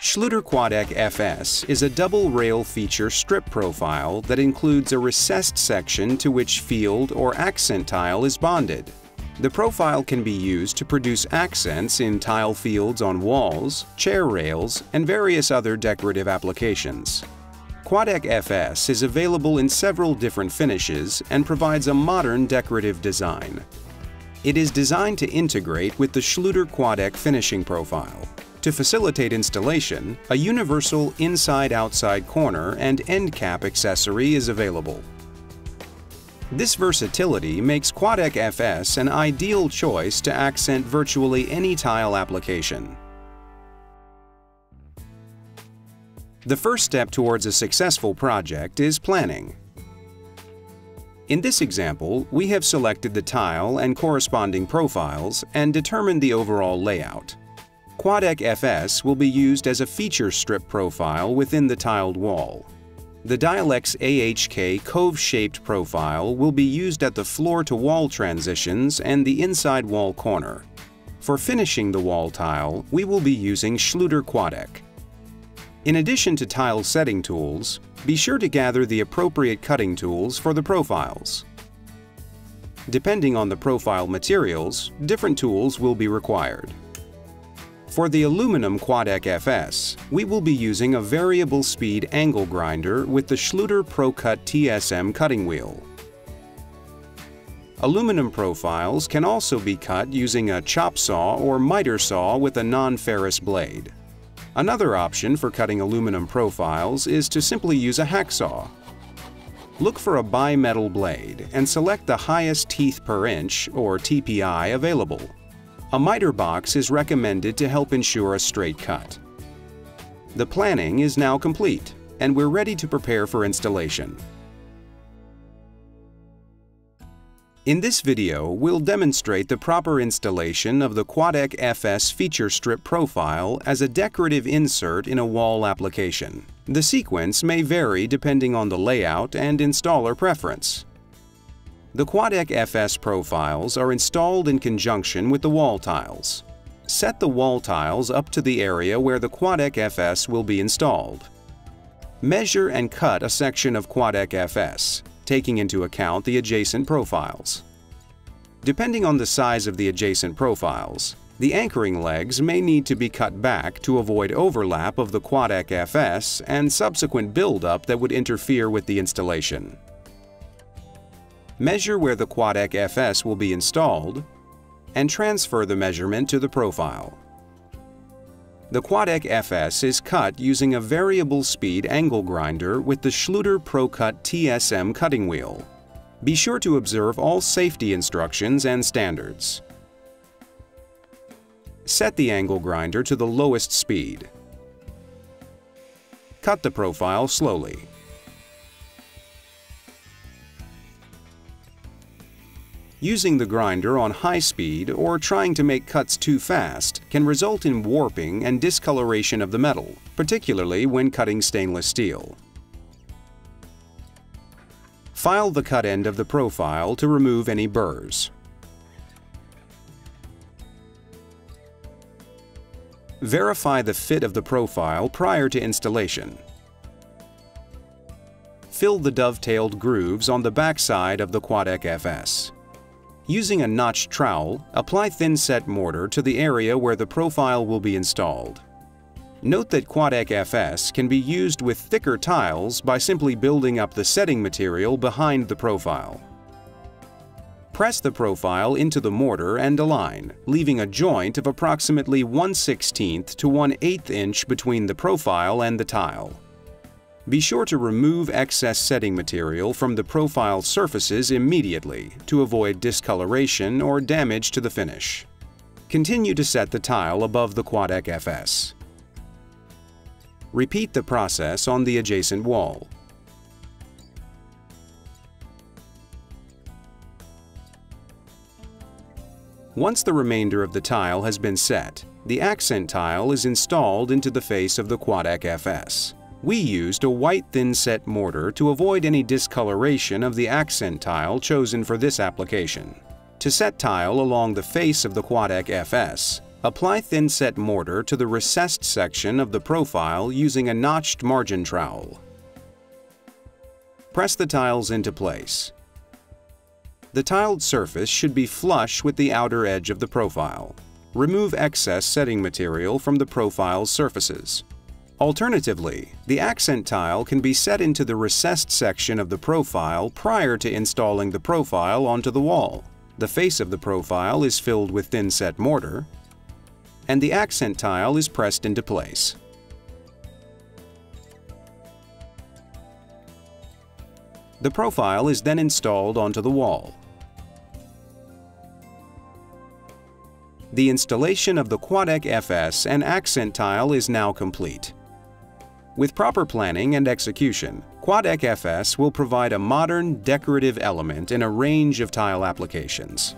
Schluter QUADEC-FS is a double-rail feature strip profile that includes a recessed section to which field or accent tile is bonded. The profile can be used to produce accents in tile fields on walls, chair rails, and various other decorative applications. QUADEC-FS is available in several different finishes and provides a modern decorative design. It is designed to integrate with the Schluter QUADEC finishing profile. To facilitate installation, a universal inside-outside corner and end cap accessory is available. This versatility makes QUADEC-FS an ideal choice to accent virtually any tile application. The first step towards a successful project is planning. In this example, we have selected the tile and corresponding profiles and determined the overall layout. QUADEC-FS will be used as a feature strip profile within the tiled wall. The Dialex AHK cove-shaped profile will be used at the floor-to-wall transitions and the inside wall corner. For finishing the wall tile, we will be using Schluter QUADEC. In addition to tile setting tools, be sure to gather the appropriate cutting tools for the profiles. Depending on the profile materials, different tools will be required. For the aluminum QUADEC-FS, we will be using a variable speed angle grinder with the Schluter ProCut TSM cutting wheel. Aluminum profiles can also be cut using a chop saw or miter saw with a non-ferrous blade. Another option for cutting aluminum profiles is to simply use a hacksaw. Look for a bimetal blade and select the highest teeth per inch, or TPI, available. A miter box is recommended to help ensure a straight cut. The planning is now complete, and we're ready to prepare for installation. In this video, we'll demonstrate the proper installation of the QUADEC-FS feature strip profile as a decorative insert in a wall application. The sequence may vary depending on the layout and installer preference. The QUADEC-FS profiles are installed in conjunction with the wall tiles. Set the wall tiles up to the area where the QUADEC-FS will be installed. Measure and cut a section of QUADEC-FS, taking into account the adjacent profiles. Depending on the size of the adjacent profiles, the anchoring legs may need to be cut back to avoid overlap of the QUADEC-FS and subsequent buildup that would interfere with the installation. Measure where the QUADEC-FS will be installed and transfer the measurement to the profile. The QUADEC-FS is cut using a variable speed angle grinder with the Schluter ProCut TSM cutting wheel. Be sure to observe all safety instructions and standards. Set the angle grinder to the lowest speed. Cut the profile slowly. Using the grinder on high speed or trying to make cuts too fast can result in warping and discoloration of the metal, particularly when cutting stainless steel. File the cut end of the profile to remove any burrs. Verify the fit of the profile prior to installation. Fill the dovetailed grooves on the backside of the QUADEC-FS. Using a notched trowel, apply thin-set mortar to the area where the profile will be installed. Note that QUADEC-FS can be used with thicker tiles by simply building up the setting material behind the profile. Press the profile into the mortar and align, leaving a joint of approximately 1/16 to 1/8 inch between the profile and the tile. Be sure to remove excess setting material from the profile surfaces immediately to avoid discoloration or damage to the finish. Continue to set the tile above the QUADEC-FS. Repeat the process on the adjacent wall. Once the remainder of the tile has been set, the accent tile is installed into the face of the QUADEC-FS. We used a white thin-set mortar to avoid any discoloration of the accent tile chosen for this application. To set tile along the face of the QUADEC-FS, Apply thin-set mortar to the recessed section of the profile using a notched margin trowel. Press the tiles into place. The tiled surface should be flush with the outer edge of the profile. Remove excess setting material from the profile's surfaces. Alternatively, the accent tile can be set into the recessed section of the profile prior to installing the profile onto the wall. The face of the profile is filled with thin-set mortar, and the accent tile is pressed into place. The profile is then installed onto the wall. The installation of the QUADEC-FS and accent tile is now complete. With proper planning and execution, QUADEC-FS will provide a modern, decorative element in a range of tile applications.